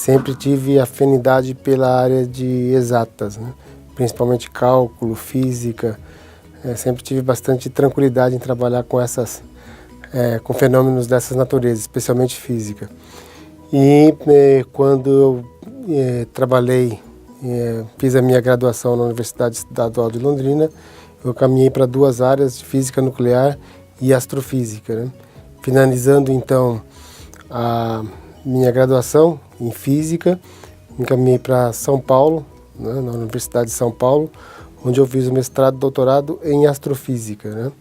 sempre tive afinidade pela área de exatas, né? Principalmente cálculo, física. Sempre tive bastante tranquilidade em trabalhar com com fenômenos dessas naturezas, especialmente física. E quando eu fiz a minha graduação na Universidade Estadual de Londrina, eu caminhei para duas áreas, física nuclear e astrofísica, né? Finalizando então a minha graduação em física, encaminhei para São Paulo, né, na Universidade de São Paulo, onde eu fiz o mestrado e doutorado em astrofísica,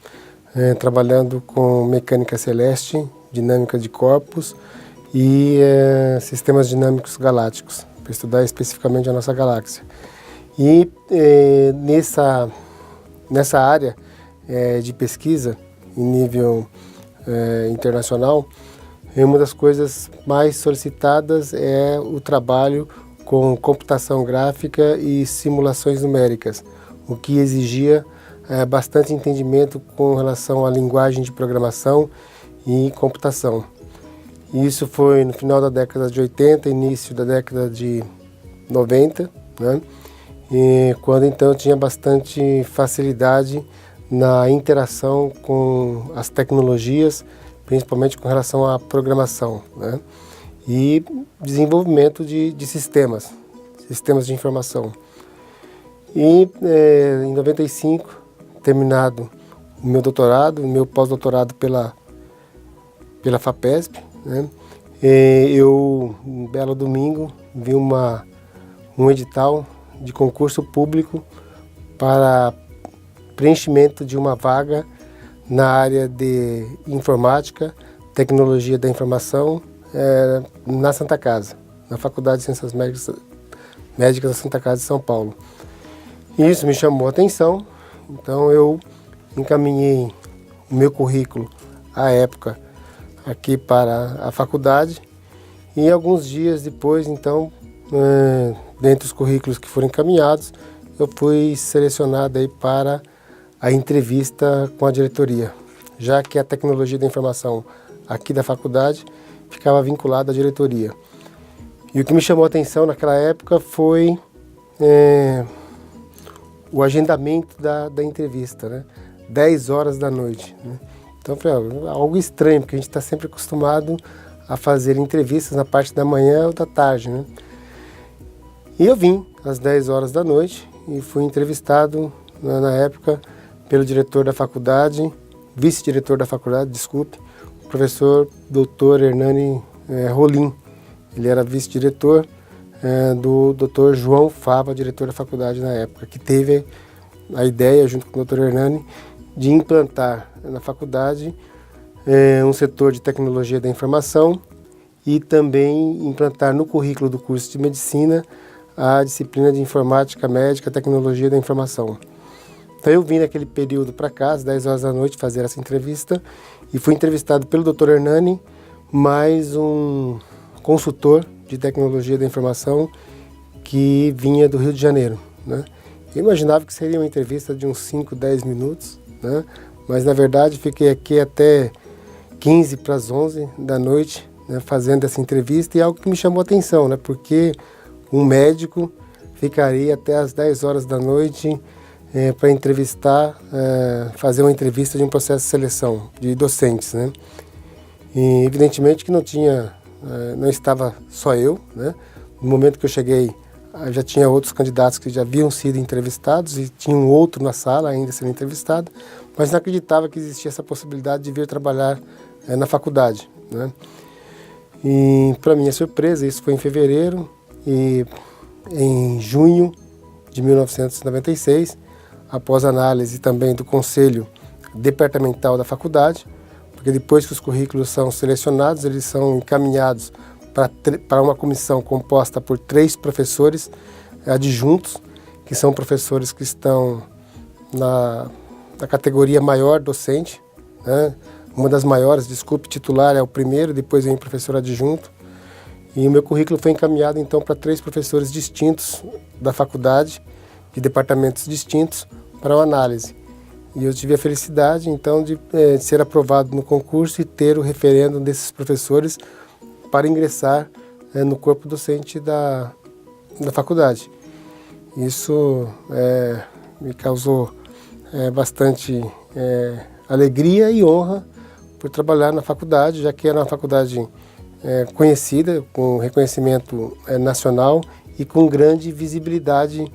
né, trabalhando com mecânica celeste, dinâmica de corpos e sistemas dinâmicos galácticos, para estudar especificamente a nossa galáxia. E nessa área de pesquisa em nível internacional, uma das coisas mais solicitadas é o trabalho com computação gráfica e simulações numéricas, o que exigia bastante entendimento com relação à linguagem de programação e computação. Isso foi no final da década de 80, início da década de 90, né? E quando então eu tinha bastante facilidade na interação com as tecnologias, principalmente com relação à programação, né? E desenvolvimento de sistemas de informação. E em 95, terminado o meu doutorado, o meu pós-doutorado pela FAPESP, né? Eu, um belo domingo, vi um edital de concurso público para preenchimento de uma vaga na área de informática, tecnologia da informação, na Santa Casa, na Faculdade de Ciências Médicas da Santa Casa de São Paulo. Isso me chamou a atenção, então eu encaminhei o meu currículo à época aqui para a faculdade e alguns dias depois, então, dentre os currículos que foram encaminhados, eu fui selecionado aí para a entrevista com a diretoria, já que a tecnologia da informação aqui da faculdade ficava vinculada à diretoria. E o que me chamou a atenção naquela época foi o agendamento da entrevista, né? 10 horas da noite, né? Então foi algo estranho, porque a gente está sempre acostumado a fazer entrevistas na parte da manhã ou da tarde, né? E eu vim às 10 horas da noite e fui entrevistado na época pelo diretor da faculdade, vice-diretor da faculdade, desculpe, o professor Dr. Hernani Rolim. Ele era vice-diretor do Dr. João Fava, diretor da faculdade na época, que teve a ideia, junto com o Dr. Hernani, de implantar na faculdade um setor de tecnologia da informação e também implantar no currículo do curso de medicina a disciplina de informática médica, tecnologia da informação. Então eu vim naquele período para cá, às 10 horas da noite, fazer essa entrevista e fui entrevistado pelo Dr. Hernani, mais um consultor de tecnologia da informação que vinha do Rio de Janeiro, né? Eu imaginava que seria uma entrevista de uns 5, 10 minutos, né? Mas na verdade fiquei aqui até 15 para as 11 da noite, né, fazendo essa entrevista, e algo que me chamou a atenção, né? Porque um médico ficaria até as 10 horas da noite para entrevistar, fazer uma entrevista de um processo de seleção de docentes, né? E evidentemente que não estava só eu, né? No momento que eu cheguei, já tinha outros candidatos que já haviam sido entrevistados e tinha um outro na sala ainda sendo entrevistado, mas não acreditava que existia essa possibilidade de vir trabalhar na faculdade, né? E para minha surpresa, isso foi em fevereiro, e em junho de 1996, após análise também do conselho departamental da faculdade, porque depois que os currículos são selecionados, eles são encaminhados para uma comissão composta por 3 professores adjuntos, que são professores que estão na categoria maior docente, né? Uma das maiores, desculpe, titular é o primeiro, depois vem o professor adjunto. E o meu currículo foi encaminhado então para 3 professores distintos da faculdade, de departamentos distintos, para uma análise. E eu tive a felicidade então de ser aprovado no concurso e ter o referendo desses professores para ingressar no corpo docente da faculdade. Isso me causou bastante alegria e honra por trabalhar na faculdade, já que era uma faculdade conhecida, com reconhecimento nacional e com grande visibilidade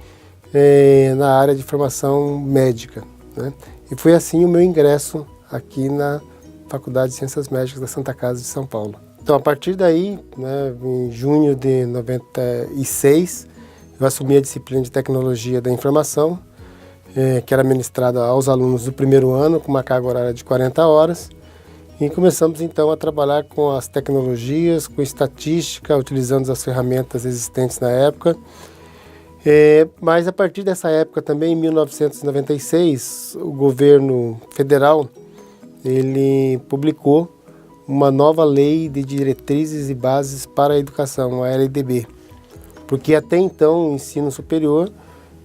na área de formação médica, né? E foi assim o meu ingresso aqui na Faculdade de Ciências Médicas da Santa Casa de São Paulo. Então, a partir daí, né, em junho de 96, eu assumi a disciplina de Tecnologia da Informação, que era ministrada aos alunos do primeiro ano, com uma carga horária de 40 horas. E começamos, então, a trabalhar com as tecnologias, com estatística, utilizando as ferramentas existentes na época. Mas, a partir dessa época também, em 1996, o governo federal ele publicou uma nova lei de diretrizes e bases para a educação, a LDB. Porque até então o ensino superior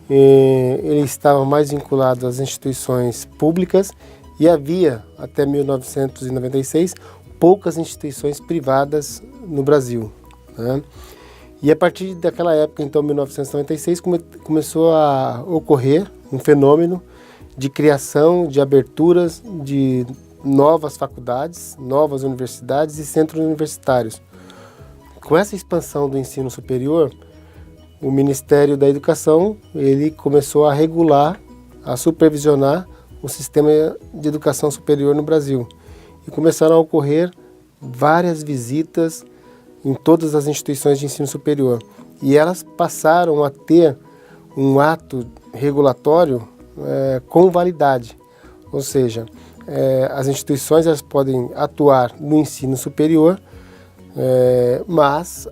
ele estava mais vinculado às instituições públicas e havia, até 1996, poucas instituições privadas no Brasil, né? E a partir daquela época, então, 1996, começou a ocorrer um fenômeno de criação, de aberturas de novas faculdades, novas universidades e centros universitários. Com essa expansão do ensino superior, o Ministério da Educação ele começou a regular, a supervisionar o sistema de educação superior no Brasil. E começaram a ocorrer várias visitas em todas as instituições de ensino superior. E elas passaram a ter um ato regulatório com validade. Ou seja, as instituições elas podem atuar no ensino superior, mas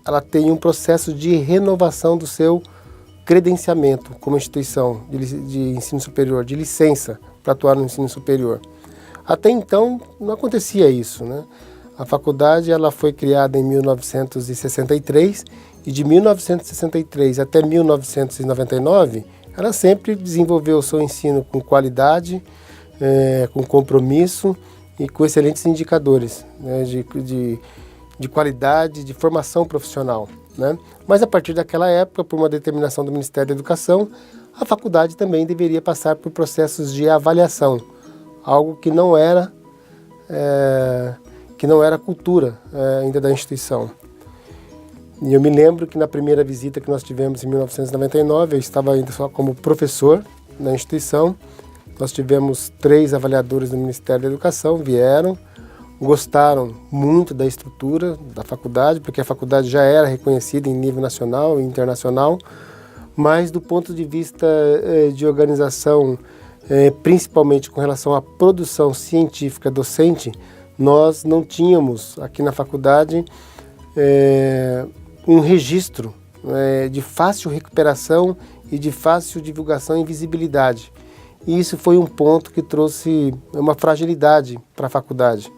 ela tem um processo de renovação do seu credenciamento como instituição de ensino superior, de licença para atuar no ensino superior. Até então não acontecia isso, né? A faculdade ela foi criada em 1963 e de 1963 até 1999 ela sempre desenvolveu o seu ensino com qualidade, com compromisso e com excelentes indicadores, né, de qualidade, de formação profissional, né? Mas a partir daquela época, por uma determinação do Ministério da Educação, a faculdade também deveria passar por processos de avaliação, algo que não era cultura ainda da instituição. E eu me lembro que na primeira visita que nós tivemos em 1999, eu estava ainda só como professor na instituição. Nós tivemos 3 avaliadores do Ministério da Educação, vieram, gostaram muito da estrutura da faculdade, porque a faculdade já era reconhecida em nível nacional e internacional, mas do ponto de vista de organização, principalmente com relação à produção científica docente, nós não tínhamos aqui na faculdade um registro de fácil recuperação e de fácil divulgação e visibilidade. E isso foi um ponto que trouxe uma fragilidade para a faculdade.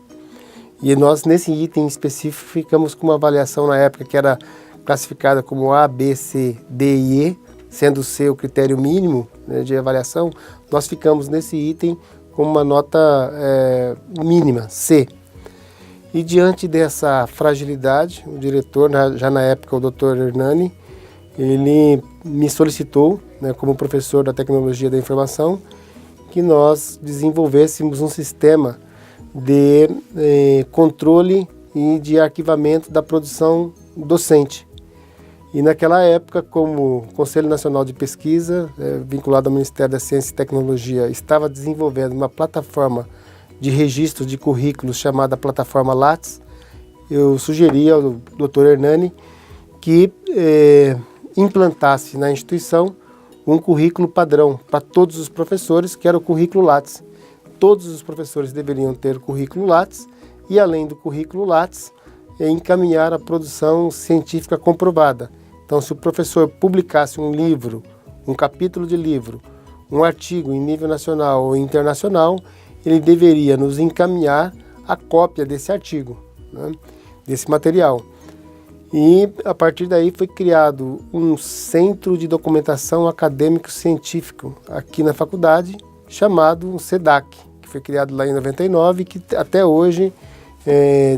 E nós, nesse item específico, ficamos com uma avaliação na época que era classificada como A, B, C, D e E, sendo C o critério mínimo, né, de avaliação. Nós ficamos nesse item com uma nota mínima, C. E diante dessa fragilidade, o diretor, já na época o Dr. Hernani, ele me solicitou, né, como professor da Tecnologia da Informação, que nós desenvolvêssemos um sistema de controle e de arquivamento da produção docente. E naquela época, como o Conselho Nacional de Pesquisa, vinculado ao Ministério da Ciência e Tecnologia, estava desenvolvendo uma plataforma de registro de currículos chamada Plataforma Lattes, eu sugeri ao Dr. Hernani que implantasse na instituição um currículo padrão para todos os professores, que era o currículo Lattes. Todos os professores deveriam ter o currículo Lattes e, além do currículo Lattes, encaminhar a produção científica comprovada. Então, se o professor publicasse um livro, um capítulo de livro, um artigo em nível nacional ou internacional, ele deveria nos encaminhar a cópia desse artigo, né, desse material. E, a partir daí, foi criado um centro de documentação acadêmico-científico aqui na faculdade, chamado SEDAC, que foi criado lá em 99 e que até hoje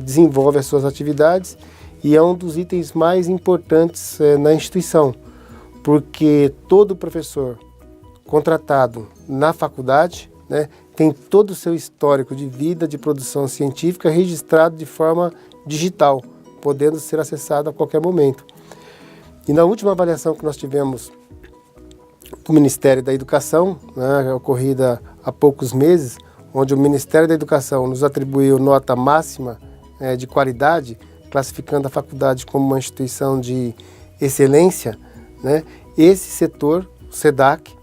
desenvolve as suas atividades e é um dos itens mais importantes na instituição, porque todo professor contratado na faculdade, né, tem todo o seu histórico de vida, de produção científica registrado de forma digital, podendo ser acessado a qualquer momento. E na última avaliação que nós tivemos com o Ministério da Educação, né, ocorrida há poucos meses, onde o Ministério da Educação nos atribuiu nota máxima de qualidade, classificando a faculdade como uma instituição de excelência, né, esse setor, o SEDAC,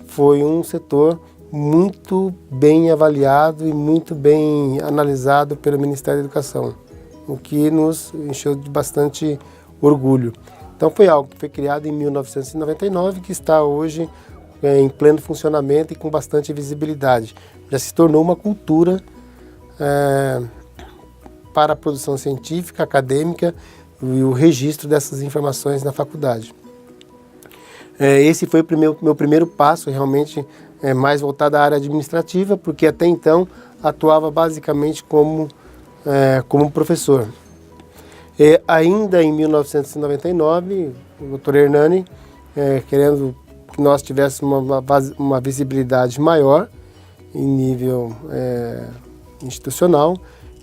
foi um setor muito bem avaliado e muito bem analisado pelo Ministério da Educação, o que nos encheu de bastante orgulho. Então foi algo que foi criado em 1999, que está hoje em pleno funcionamento e com bastante visibilidade. Já se tornou uma cultura para a produção científica, acadêmica e o registro dessas informações na faculdade. Esse foi o meu primeiro passo, realmente mais voltado à área administrativa, porque até então atuava basicamente como professor. Ainda em 1999, o Dr. Hernani, querendo que nós tivéssemos uma visibilidade maior em nível institucional,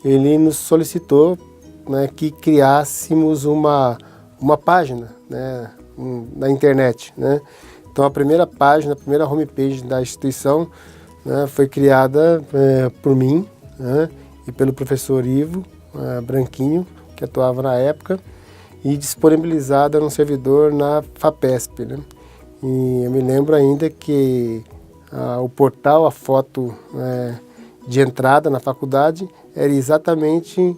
ele nos solicitou, né, que criássemos uma página, né, na internet, né? Então a primeira página, a primeira homepage da instituição, né, foi criada por mim, né, e pelo professor Ivo Branquinho, que atuava na época, e disponibilizada no servidor na FAPESP, né? E eu me lembro ainda que o portal, a foto de entrada na faculdade era exatamente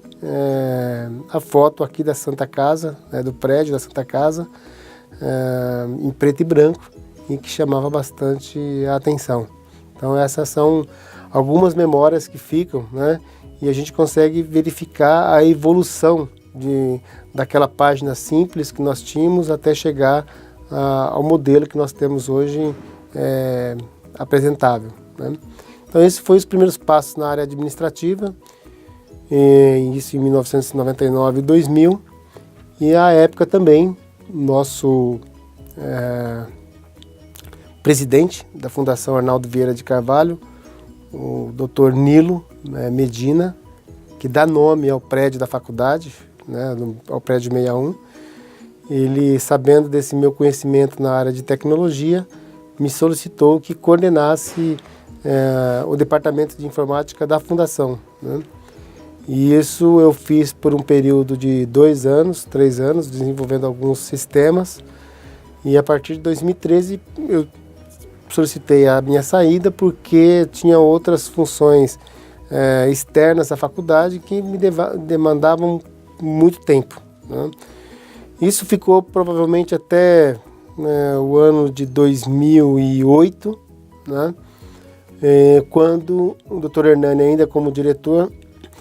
a foto aqui da Santa Casa, do prédio da Santa Casa, em preto e branco, e que chamava bastante a atenção. Então essas são algumas memórias que ficam, né? E a gente consegue verificar a evolução daquela página simples que nós tínhamos até chegar ao modelo que nós temos hoje apresentável, né? Então esses foram os primeiros passos na área administrativa, isso em 1999 e 2000, e à época também nosso presidente da Fundação Arnaldo Vieira de Carvalho, o Dr. Nilo Medina, que dá nome ao prédio da faculdade, né, ao prédio 61, ele, sabendo desse meu conhecimento na área de tecnologia, me solicitou que coordenasse o departamento de informática da Fundação, né? E isso eu fiz por um período de 2 anos, 3 anos, desenvolvendo alguns sistemas. E a partir de 2013 eu solicitei a minha saída porque tinha outras funções externas à faculdade que me demandavam muito tempo, né? Isso ficou provavelmente até o ano de 2008, né? Quando o Dr. Hernani, ainda como diretor,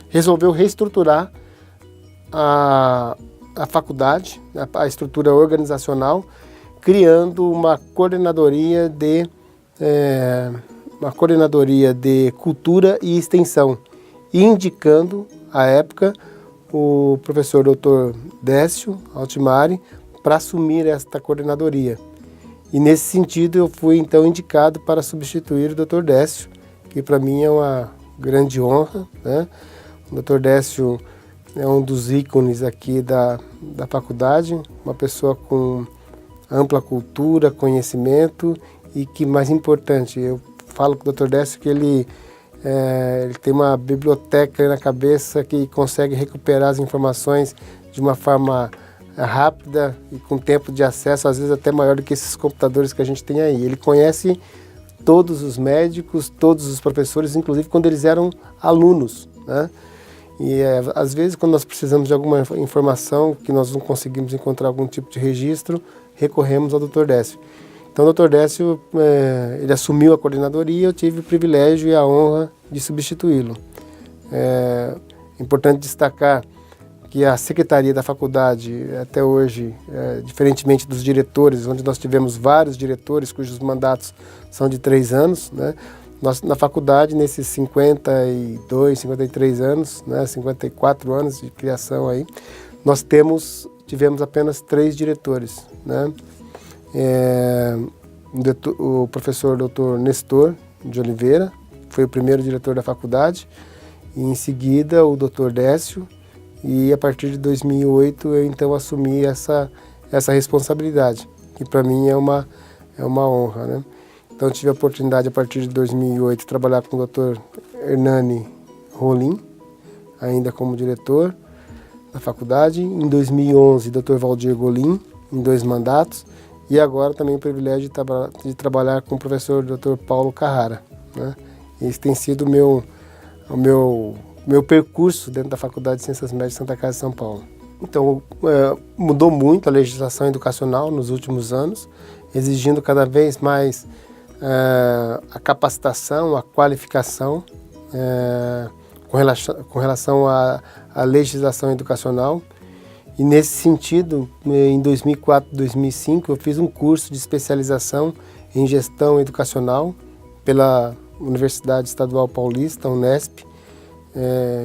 resolveu reestruturar a faculdade, a estrutura organizacional, criando uma coordenadoria de cultura e extensão, indicando, à época, o professor Dr. Décio Altimari para assumir esta coordenadoria. E nesse sentido eu fui então indicado para substituir o Dr. Décio, que para mim é uma grande honra, né? O Dr. Décio é um dos ícones aqui da faculdade, uma pessoa com ampla cultura, conhecimento e que, mais importante, eu falo com o Dr. Décio que ele tem uma biblioteca na cabeça que consegue recuperar as informações de uma forma rápida e com tempo de acesso, às vezes até maior do que esses computadores que a gente tem aí. Ele conhece todos os médicos, todos os professores, inclusive quando eles eram alunos, né? E às vezes quando nós precisamos de alguma informação que nós não conseguimos encontrar algum tipo de registro, recorremos ao Dr. Décio. Então o Dr. Décio, ele assumiu a coordenadoria e eu tive o privilégio e a honra de substituí-lo. É importante destacar que a secretaria da faculdade, até hoje, diferentemente dos diretores, onde nós tivemos vários diretores cujos mandatos são de 3 anos, né? Nós, na faculdade, nesses 52, 53 anos, né, 54 anos de criação aí, nós tivemos apenas 3 diretores, né? O professor Dr. Nestor de Oliveira foi o primeiro diretor da faculdade, e em seguida o Dr. Décio, e a partir de 2008 eu então assumi essa responsabilidade, que para mim é uma honra, né? Então eu tive a oportunidade a partir de 2008 de trabalhar com o Dr. Hernani Rolim, ainda como diretor da faculdade. Em 2011, Dr. Valdir Golim, em 2 mandatos. E agora também o privilégio de trabalhar com o professor Dr. Paulo Carrara, né? Esse tem sido o meu percurso dentro da Faculdade de Ciências Médicas de Santa Casa de São Paulo. Então, mudou muito a legislação educacional nos últimos anos, exigindo cada vez mais a capacitação, a qualificação com relação à legislação educacional. E nesse sentido, em 2004, 2005, eu fiz um curso de especialização em gestão educacional pela Universidade Estadual Paulista, Unesp,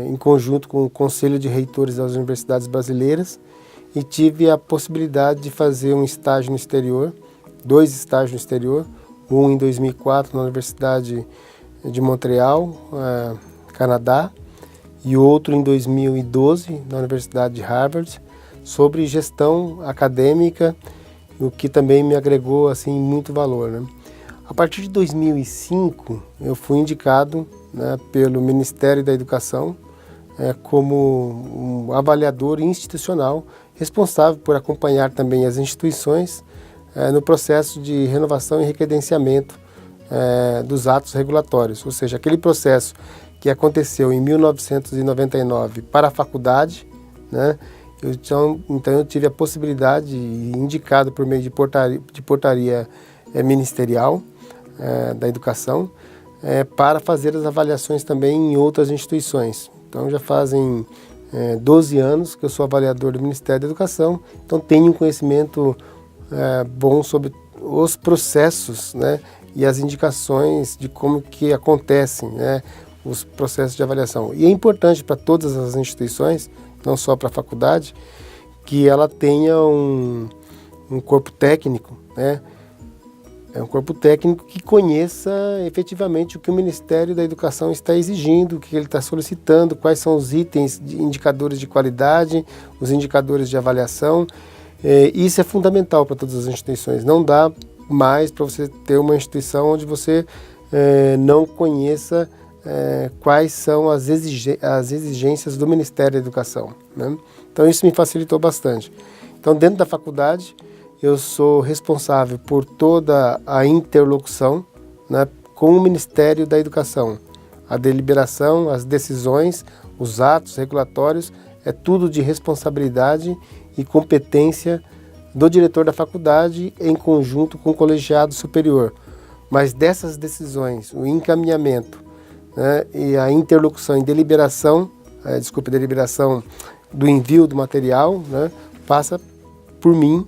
em conjunto com o Conselho de Reitores das Universidades Brasileiras, e tive a possibilidade de fazer um estágio no exterior, 2 estágios no exterior, um em 2004 na Universidade de Montreal, Canadá, e outro em 2012 na Universidade de Harvard, sobre gestão acadêmica, o que também me agregou assim muito valor, né? A partir de 2005 eu fui indicado, né, pelo Ministério da Educação como um avaliador institucional responsável por acompanhar também as instituições no processo de renovação e recredenciamento dos atos regulatórios, ou seja, aquele processo que aconteceu em 1999 para a faculdade, né? Então eu tive a possibilidade, indicado por meio de portaria ministerial da educação, para fazer as avaliações também em outras instituições. Então já fazem 12 anos que eu sou avaliador do Ministério da Educação, então tenho um conhecimento bom sobre os processos, né, e as indicações de como que acontecem, né, os processos de avaliação. E é importante para todas as instituições, não só para a faculdade, que ela tenha um corpo técnico, né? Um corpo técnico que conheça efetivamente o que o Ministério da Educação está exigindo, o que ele está solicitando, quais são os itens de indicadores de qualidade, os indicadores de avaliação. Isso é fundamental para todas as instituições. Não dá mais para você ter uma instituição onde você não conheça quais são as exigências do Ministério da Educação, né? Então isso me facilitou bastante. Então dentro da faculdade eu sou responsável por toda a interlocução, né, com o Ministério da Educação. A deliberação, as decisões, os atos regulatórios, é tudo de responsabilidade e competência do diretor da faculdade em conjunto com o colegiado superior. Mas dessas decisões, o encaminhamento, né, e a interlocução em deliberação do envio do material, né, passa por mim,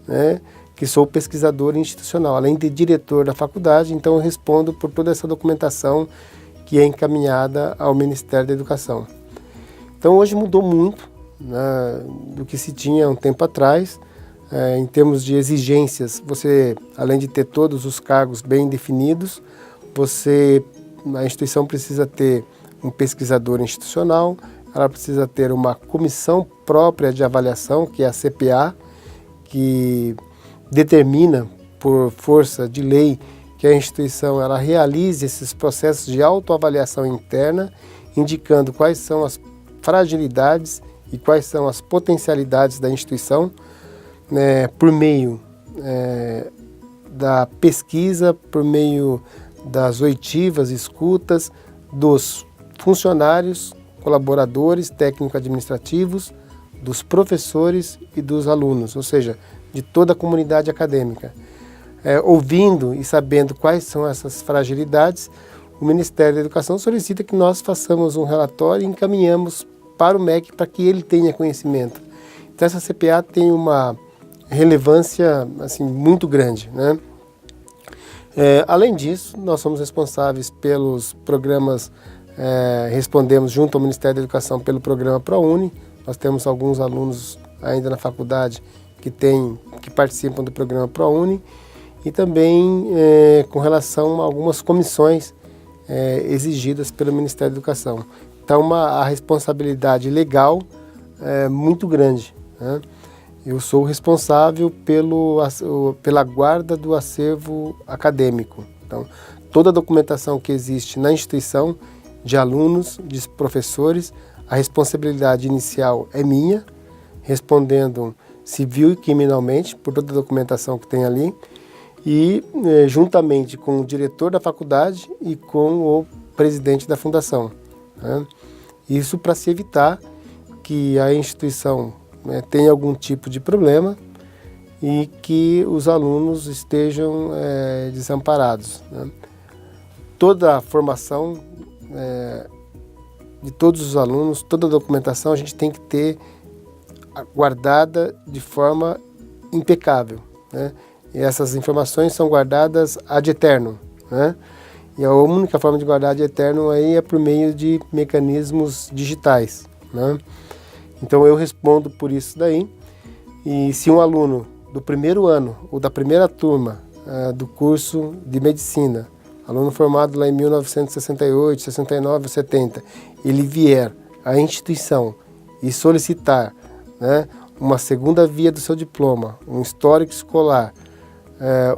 né, que sou pesquisador institucional, além de diretor da faculdade, então eu respondo por toda essa documentação que é encaminhada ao Ministério da Educação. Então hoje mudou muito, né, do que se tinha um tempo atrás, em termos de exigências. Você, além de ter todos os cargos bem definidos, a instituição precisa ter um pesquisador institucional, ela precisa ter uma comissão própria de avaliação, que é a CPA, que determina, por força de lei, que a instituição ela realize esses processos de autoavaliação interna, indicando quais são as fragilidades e quais são as potencialidades da instituição, né, por meio da pesquisa, por meio das oitivas, escutas dos funcionários, colaboradores, técnico-administrativos, dos professores e dos alunos, ou seja, de toda a comunidade acadêmica. Ouvindo e sabendo quais são essas fragilidades, o Ministério da Educação solicita que nós façamos um relatório e encaminhamos para o MEC para que ele tenha conhecimento. Então essa CPA tem uma relevância assim, muito grande, né? Além disso, nós somos responsáveis pelos programas, respondemos junto ao Ministério da Educação pelo programa ProUni, Nós temos alguns alunos ainda na faculdade que participam do programa ProUni e também com relação a algumas comissões exigidas pelo Ministério da Educação. Então, a responsabilidade legal é muito grande, né? Eu sou responsável pela guarda do acervo acadêmico. Então, toda a documentação que existe na instituição, de alunos, de professores, a responsabilidade inicial é minha, respondendo civil e criminalmente por toda a documentação que tem ali, e juntamente com o diretor da faculdade e com o presidente da fundação, né? Isso para se evitar que a instituição tenha algum tipo de problema e que os alunos estejam desamparados, né? Toda a formação de todos os alunos, toda a documentação a gente tem que ter guardada de forma impecável, né? E essas informações são guardadas ad eternum, né? E a única forma de guardar ad eternum aí é por meio de mecanismos digitais, né? Então eu respondo por isso daí. E se um aluno do primeiro ano ou da primeira turma do curso de medicina, aluno formado lá em 1968, 69, 70, ele vier à instituição e solicitar, né, uma segunda via do seu diploma, um histórico escolar,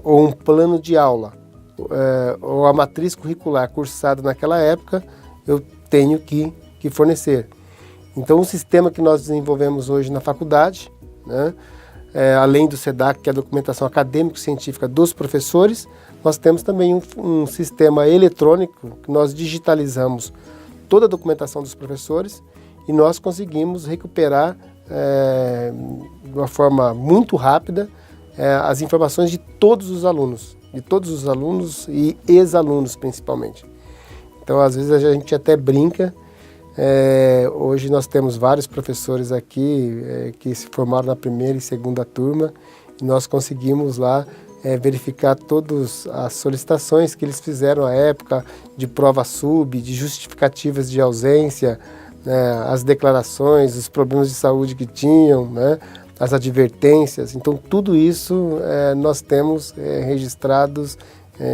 ou um plano de aula, ou a matriz curricular cursada naquela época, eu tenho que fornecer. Então, o sistema que nós desenvolvemos hoje na faculdade, né, além do SEDAC, que é a documentação acadêmico-científica dos professores, nós temos também um sistema eletrônico que nós digitalizamos toda a documentação dos professores e nós conseguimos recuperar de uma forma muito rápida as informações de todos os alunos e ex-alunos principalmente. Então, às vezes a gente até brinca. Hoje nós temos vários professores aqui que se formaram na primeira e segunda turma e nós conseguimos lá verificar todas as solicitações que eles fizeram à época de prova sub, de justificativas de ausência, né, as declarações, os problemas de saúde que tinham, né, as advertências. Então tudo isso nós temos registrados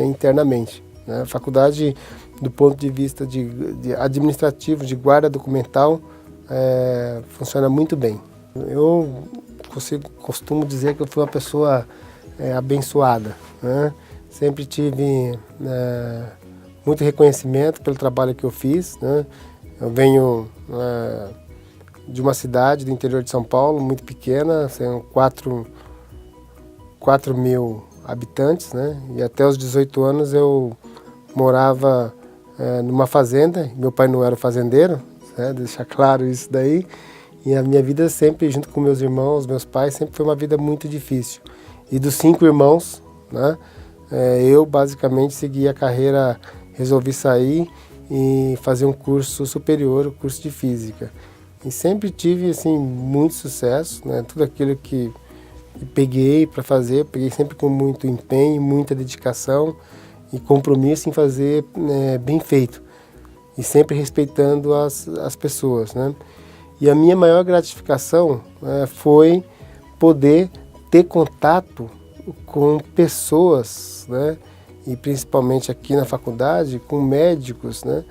internamente, né? A faculdade, do ponto de vista de administrativo, de guarda documental, funciona muito bem. Eu costumo dizer que eu fui uma pessoa abençoada, né? Sempre tive muito reconhecimento pelo trabalho que eu fiz, né? Eu venho de uma cidade do interior de São Paulo, muito pequena, são 4 mil habitantes, né? E até os 18 anos eu morava numa fazenda. Meu pai não era fazendeiro, né? Deixar claro isso daí. E a minha vida sempre, junto com meus irmãos, meus pais, sempre foi uma vida muito difícil. E dos 5 irmãos, né, eu basicamente segui a carreira, resolvi sair e fazer um curso superior, o curso de Física. E sempre tive assim, muito sucesso, né? Tudo aquilo que peguei para fazer, peguei sempre com muito empenho, muita dedicação e compromisso em fazer bem feito. E sempre respeitando as pessoas, né? E a minha maior gratificação foi poder ter contato com pessoas, né? E principalmente aqui na faculdade, com médicos, né?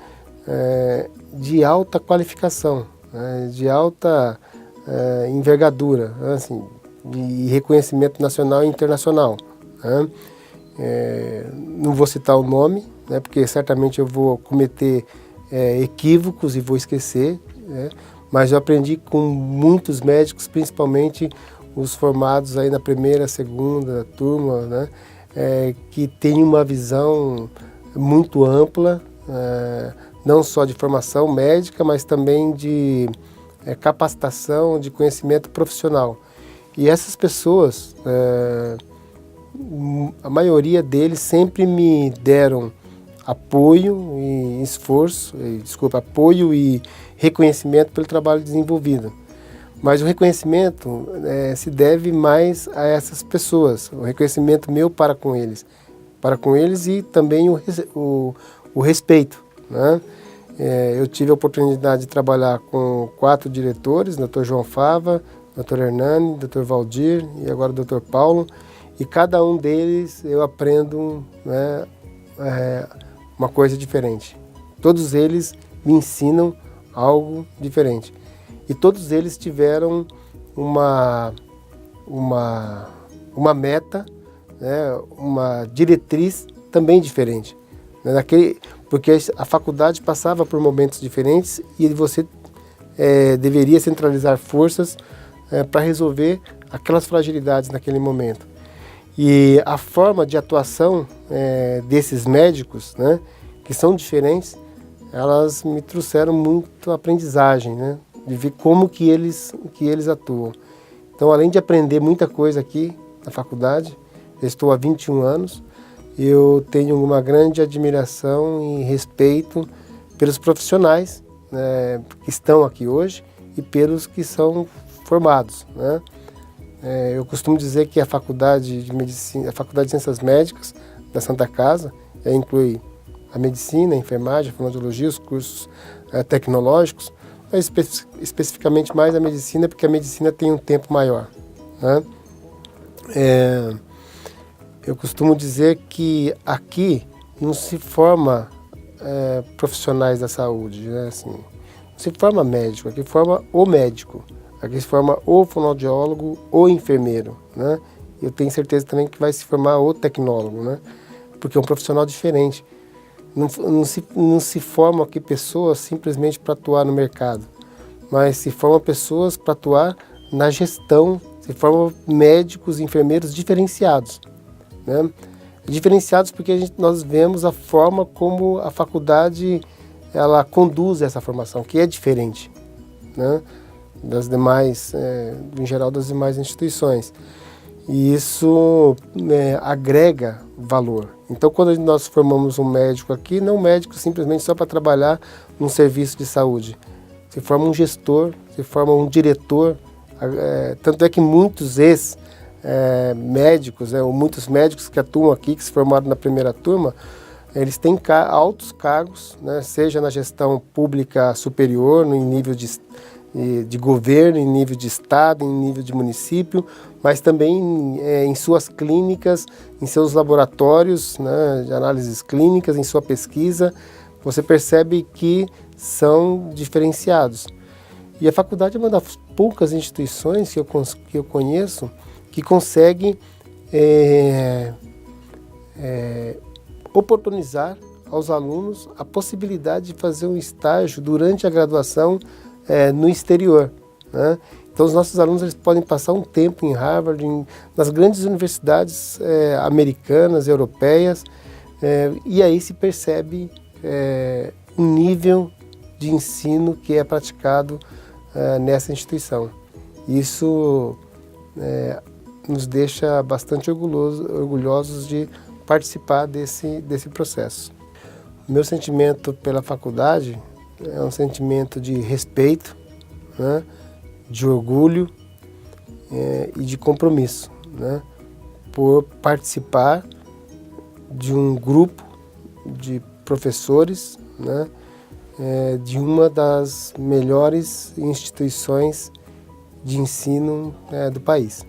De alta qualificação, né? De alta envergadura, né? Assim, de reconhecimento nacional e internacional, né? Não vou citar o nome, né? Porque certamente eu vou cometer equívocos e vou esquecer, né? Mas eu aprendi com muitos médicos, principalmente os formados aí na primeira, segunda turma, né? Que tem uma visão muito ampla, não só de formação médica, mas também de capacitação, de conhecimento profissional. E essas pessoas, a maioria deles sempre me deram apoio e esforço, apoio e reconhecimento pelo trabalho desenvolvido. Mas o reconhecimento se deve mais a essas pessoas, o reconhecimento meu para com eles e também o respeito, né? Eu tive a oportunidade de trabalhar com 4 diretores, Dr. João Fava, Dr. Hernani, Dr. Valdir e agora o Dr. Paulo, e cada um deles eu aprendo, né, uma coisa diferente. Todos eles me ensinam algo diferente. E todos eles tiveram uma meta, né, uma diretriz também diferente. Né, porque a faculdade passava por momentos diferentes e você deveria centralizar forças para resolver aquelas fragilidades naquele momento. E a forma de atuação desses médicos, né, que são diferentes, elas me trouxeram muito aprendizagem, né, de ver como que eles atuam. Então, além de aprender muita coisa aqui na faculdade, eu estou há 21 anos, eu tenho uma grande admiração e respeito pelos profissionais, né, que estão aqui hoje e pelos que são formados, né? Eu costumo dizer que a Faculdade de Medicina, a Faculdade de Ciências Médicas da Santa Casa, inclui a medicina, a enfermagem, a fonoaudiologia, os cursos tecnológicos, mas especificamente mais a medicina, porque a medicina tem um tempo maior, né? Eu costumo dizer que aqui não se forma profissionais da saúde, né? Assim, não se forma médico, aqui forma o médico. Aqui se forma o fonoaudiólogo, o enfermeiro, né? Eu tenho certeza também que vai se formar o tecnólogo, né? Porque é um profissional diferente. Não se formam aqui pessoas simplesmente para atuar no mercado, mas se formam pessoas para atuar na gestão, se formam médicos e enfermeiros diferenciados, né? Diferenciados porque nós vemos a forma como a faculdade ela conduz essa formação, que é diferente, né, das demais, em geral, das demais instituições. E isso agrega valor. Então, quando nós formamos um médico aqui, não um médico simplesmente só para trabalhar num serviço de saúde. Se forma um gestor, se forma um diretor. Tanto é que muitos médicos, ou muitos médicos que atuam aqui, que se formaram na primeira turma, eles têm altos cargos, né, seja na gestão pública superior, no nível de governo, em nível de estado, em nível de município, mas também em suas clínicas, em seus laboratórios, né, de análises clínicas, em sua pesquisa, você percebe que são diferenciados. E a faculdade é uma das poucas instituições que eu conheço que consegue oportunizar aos alunos a possibilidade de fazer um estágio durante a graduação no exterior, né? Então, os nossos alunos eles podem passar um tempo em Harvard, nas grandes universidades americanas, europeias, e aí se percebe um nível de ensino que é praticado nessa instituição. Isso nos deixa bastante orgulhosos de participar desse processo. O meu sentimento pela faculdade é um sentimento de respeito, né, de orgulho e de compromisso, né, por participar de um grupo de professores, né, de uma das melhores instituições de ensino do país.